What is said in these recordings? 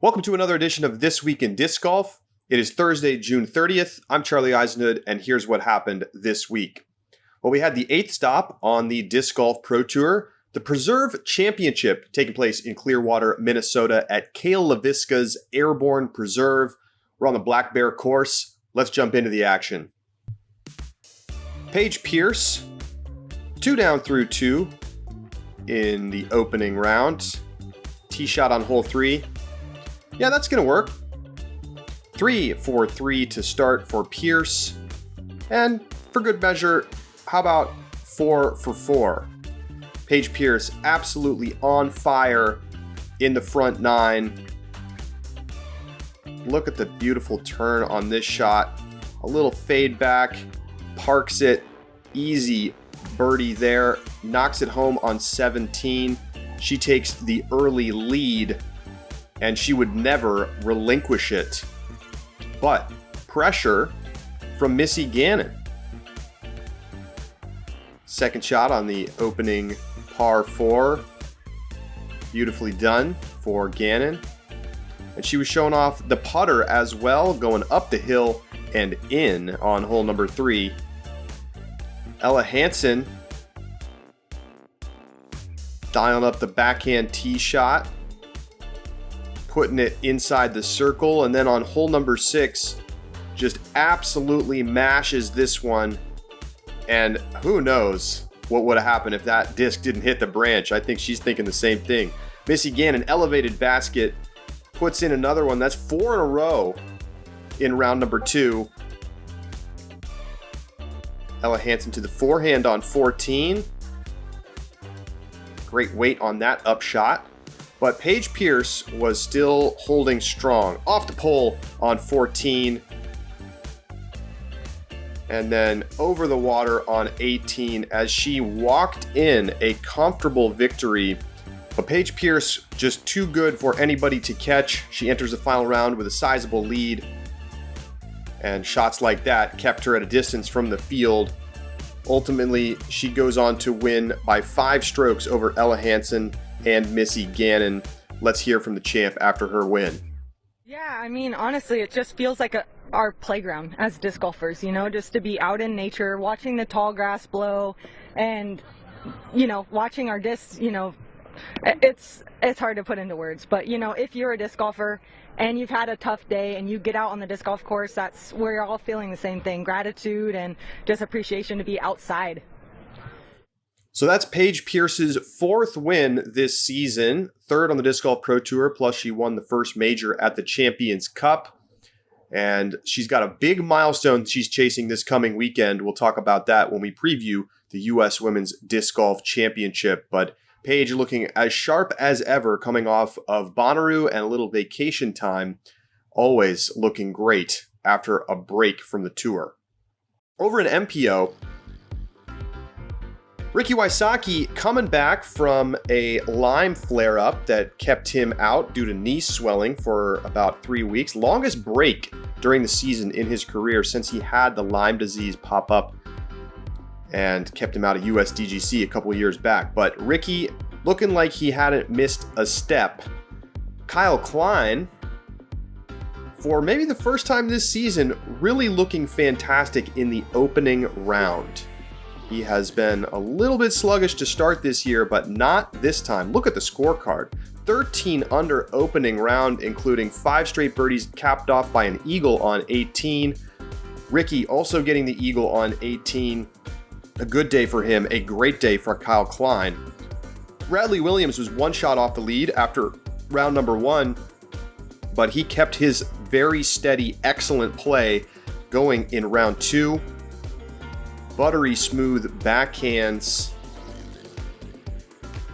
Welcome to another edition of This Week in Disc Golf. It is Thursday, June 30th. I'm Charlie Eisenhood, and here's what happened this week. Well, we had the 8th stop on the Disc Golf Pro Tour, the Preserve Championship, taking place in Clearwater, Minnesota at Cale LaVisca's Airborne Preserve. We're on the Black Bear course. Let's jump into the action. Paige Pierce, 2 down through 2 in the opening round. Tee shot on hole 3. Yeah, that's going to work. 3 for 3 to start for Pierce. And for good measure, how about 4 for 4? Paige Pierce absolutely on fire in the front 9. Look at the beautiful turn on this shot. A little fade back, parks it, easy birdie there, knocks it home on 17. She takes the early lead, and she would never relinquish it. But pressure from Missy Gannon. Second shot on the opening par 4. Beautifully done for Gannon. And she was showing off the putter as well, going up the hill and in on hole number 3. Ella Hansen dialing up the backhand tee shot, putting it inside the circle, and then on hole number 6, just absolutely mashes this one. And who knows what would have happened if that disc didn't hit the branch. I think she's thinking the same thing. Missy Gannon, elevated basket, puts in another one. That's 4 in a row in round number 2. Ella Hansen to the forehand on 14. Great weight on that upshot. But Paige Pierce was still holding strong. Off the pole on 14. And then over the water on 18 as she walked in a comfortable victory. But Paige Pierce just too good for anybody to catch. She enters the final round with a sizable lead. And shots like that kept her at a distance from the field. Ultimately, she goes on to win by 5 strokes over Ella Hansen and Missy Gannon. Let's hear from the champ after her win. Yeah, I mean, honestly, it just feels like our playground as disc golfers, just to be out in nature, watching the tall grass blow and, watching our discs, it's hard to put into words. But, if you're a disc golfer and you've had a tough day and you get out on the disc golf course, that's where you're all feeling the same thing, gratitude and just appreciation to be outside. So that's Paige Pierce's 4th win this season, 3rd on the Disc Golf Pro Tour, plus she won the first major at the Champions Cup. And she's got a big milestone she's chasing this coming weekend. We'll talk about that when we preview the U.S. Women's Disc Golf Championship. But Paige looking as sharp as ever, coming off of Bonnaroo and a little vacation time, always looking great after a break from the tour. Over in MPO, Ricky Wysocki coming back from a Lyme flare-up that kept him out due to knee swelling for about 3 weeks. Longest break during the season in his career since he had the Lyme disease pop up and kept him out of USDGC a couple of years back. But Ricky looking like he hadn't missed a step. Kyle Klein, for maybe the first time this season, really looking fantastic in the opening round. He has been a little bit sluggish to start this year, but not this time. Look at the scorecard. 13 under opening round, including 5 straight birdies capped off by an eagle on 18. Ricky also getting the eagle on 18. A good day for him, a great day for Kyle Klein. Bradley Williams was 1 shot off the lead after round number 1, but he kept his very steady, excellent play going in round 2. Buttery smooth backhands,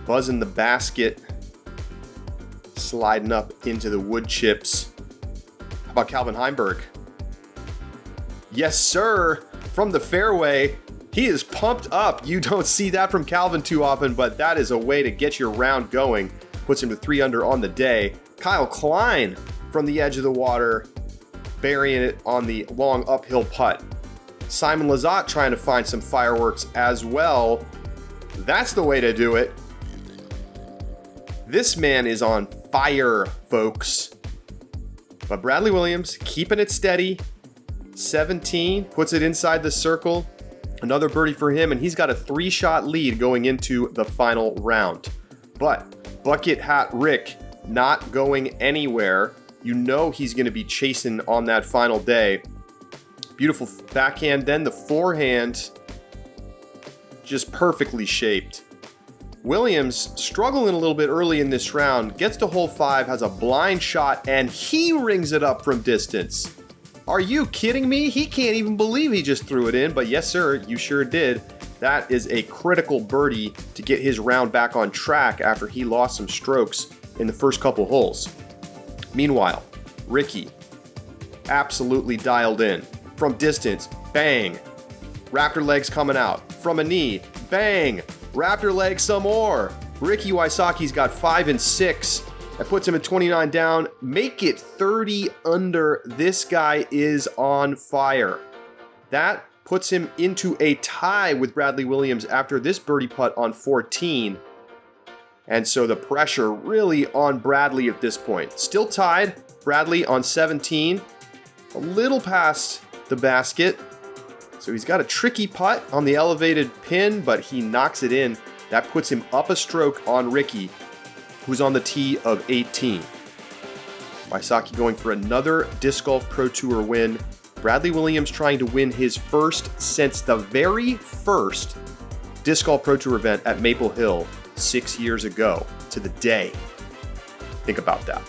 buzzing the basket, sliding up into the wood chips. How about Calvin Heimberg? Yes, sir, from the fairway. He is pumped up. You don't see that from Calvin too often, but that is a way to get your round going. Puts him to 3 under on the day. Kyle Klein from the edge of the water, burying it on the long uphill putt. Simon Lizotte trying to find some fireworks as well. That's the way to do it. This man is on fire, folks. But Bradley Williams keeping it steady. 17, puts it inside the circle. Another birdie for him, and he's got a 3-shot lead going into the final round. But Bucket Hat Rick not going anywhere. You know he's going to be chasing on that final day. Beautiful backhand, then the forehand, just perfectly shaped. Williams struggling a little bit early in this round, gets to hole 5, has a blind shot, and he rings it up from distance. Are you kidding me? He can't even believe he just threw it in, but yes sir, you sure did. That is a critical birdie to get his round back on track after he lost some strokes in the first couple holes. Meanwhile, Ricky, absolutely dialed in. From distance, bang. Raptor legs coming out. From a knee, bang. Raptor legs some more. Ricky Wysocki's got 5 and 6. That puts him at 29 down. Make it 30 under. This guy is on fire. That puts him into a tie with Bradley Williams after this birdie putt on 14. And so the pressure really on Bradley at this point. Still tied. Bradley on 17. A little past the basket. So he's got a tricky putt on the elevated pin, but he knocks it in. That puts him up a stroke on Ricky, who's on the tee of 18. Wysocki going for another Disc Golf Pro Tour win. Bradley Williams trying to win his first since the very first Disc Golf Pro Tour event at Maple Hill 6 years ago to the day. Think about that.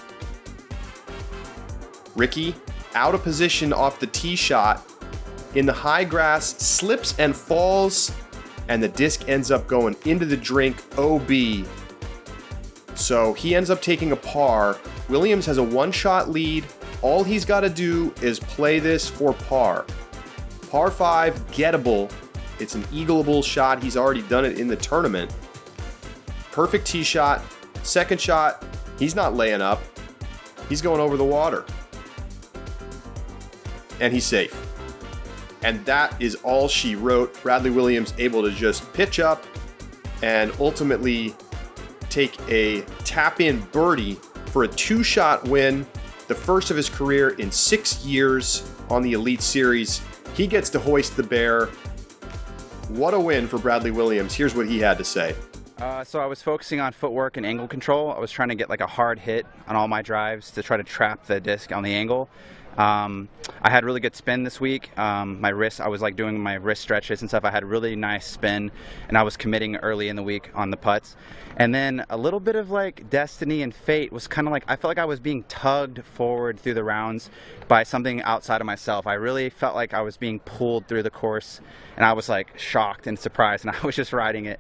Ricky out of position off the tee shot in the high grass, slips and falls, and the disc ends up going into the drink, OB. So he ends up taking a par. Williams has a 1-shot lead. All he's got to do is play this for par. Par 5, gettable. It's an eagleable shot. He's already done it in the tournament. Perfect tee shot. Second shot, he's not laying up. He's going over the water. And he's safe. And that is all she wrote. Bradley Williams able to just pitch up and ultimately take a tap-in birdie for a 2-shot win, the first of his career in 6 years on the Elite Series. He gets to hoist the bear. What a win for Bradley Williams. Here's what he had to say. So I was focusing on footwork and angle control. I was trying to get like a hard hit on all my drives to try to trap the disc on the angle. I had really good spin this week. My wrist, I was like doing my wrist stretches and stuff. I had a really nice spin, and I was committing early in the week on the putts. And then a little bit of like destiny and fate was kind of like, I felt like I was being tugged forward through the rounds by something outside of myself. I really felt like I was being pulled through the course, and I was like shocked and surprised, and I was just riding it.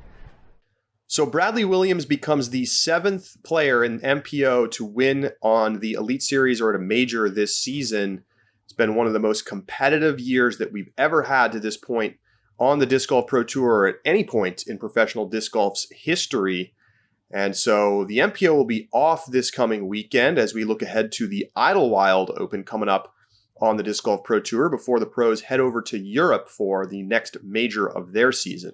So Bradley Williams becomes the 7th player in MPO to win on the Elite Series or at a major this season. It's been one of the most competitive years that we've ever had to this point on the Disc Golf Pro Tour or at any point in professional disc golf's history. And so the MPO will be off this coming weekend as we look ahead to the Idlewild Open coming up on the Disc Golf Pro Tour before the pros head over to Europe for the next major of their season.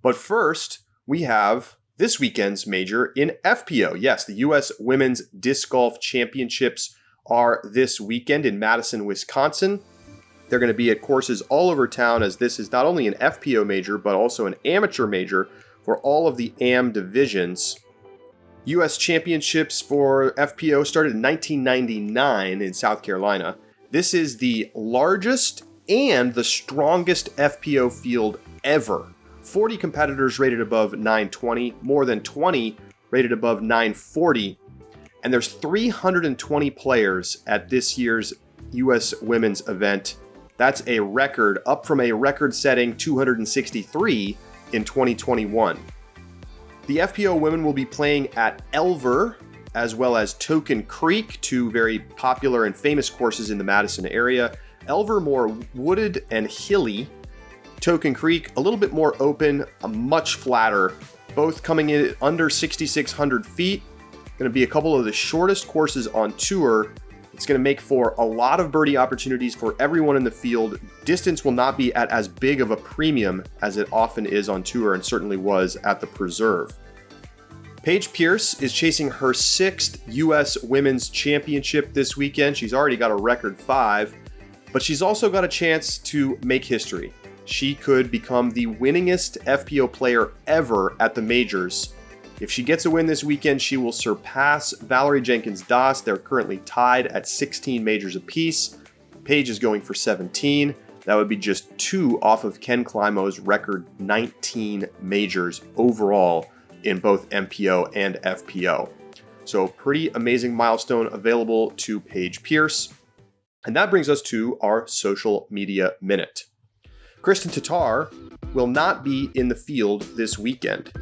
But first, we have this weekend's major in FPO. Yes, the U.S. Women's Disc Golf Championships are this weekend in Madison, Wisconsin. They're going to be at courses all over town, as this is not only an FPO major, but also an amateur major for all of the AM divisions. U.S. Championships for FPO started in 1999 in South Carolina. This is the largest and the strongest FPO field ever. 40 competitors rated above 920, more than 20 rated above 940, and there's 320 players at this year's U.S. Women's event. That's a record, up from a record-setting 263 in 2021. The FPO women will be playing at Elver, as well as Token Creek, two very popular and famous courses in the Madison area. Elver more wooded and hilly. Token Creek, a little bit more open, much flatter, both coming in at under 6,600 feet. Going to be a couple of the shortest courses on tour. It's going to make for a lot of birdie opportunities for everyone in the field. Distance will not be at as big of a premium as it often is on tour and certainly was at the Preserve. Paige Pierce is chasing her 6th U.S. Women's Championship this weekend. She's already got a record 5, but she's also got a chance to make history. She could become the winningest FPO player ever at the majors. If she gets a win this weekend, she will surpass Valerie Jenkins-Doss. They're currently tied at 16 majors apiece. Paige is going for 17. That would be just 2 off of Ken Climo's record 19 majors overall in both MPO and FPO. So pretty amazing milestone available to Paige Pierce. And that brings us to our social media minute. Kristen Tatar will not be in the field this weekend.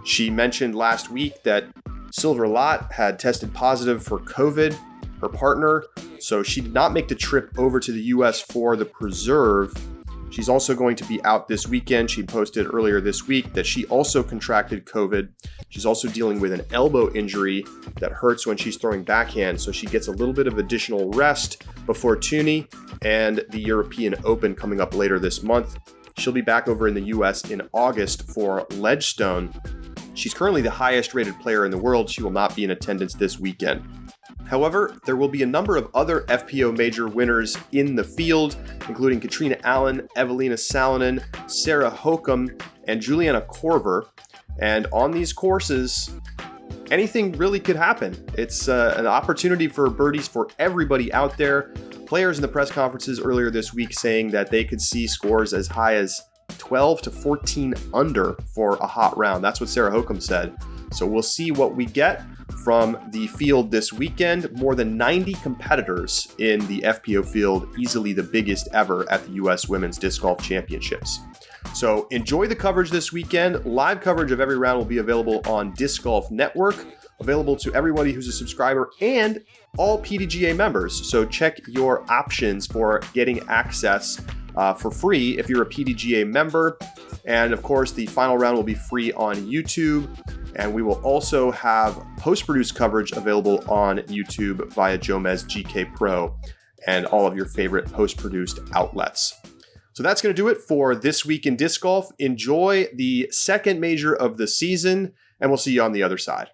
She mentioned last week that Silver Lott had tested positive for COVID, her partner, so she did not make the trip over to the US for the Preserve. She's also going to be out this weekend. She posted earlier this week that she also contracted COVID. She's also dealing with an elbow injury that hurts when she's throwing backhand, so she gets a little bit of additional rest before Tuni and the European Open coming up later this month. She'll be back over in the US in August for Ledgestone. She's currently the highest rated player in the world. She will not be in attendance this weekend. However, there will be a number of other FPO major winners in the field, including Katrina Allen, Evelina Salonen, Sarah Hokum, and Juliana Korver. And on these courses, anything really could happen. It's an opportunity for birdies for everybody out there. Players in the press conferences earlier this week saying that they could see scores as high as 12 to 14 under for a hot round. That's what Sarah Hokum said. So we'll see what we get from the field this weekend. More than 90 competitors in the FPO field, easily the biggest ever at the U.S. Women's Disc Golf Championships. So enjoy the coverage this weekend. Live coverage of every round will be available on Disc Golf Network, available to everybody who's a subscriber and all PDGA members. So check your options for getting access for free if you're a PDGA member. And of course, the final round will be free on YouTube. And we will also have post-produced coverage available on YouTube via Jomez GK Pro and all of your favorite post-produced outlets. So that's going to do it for This Week in Disc Golf. Enjoy the second major of the season, and we'll see you on the other side.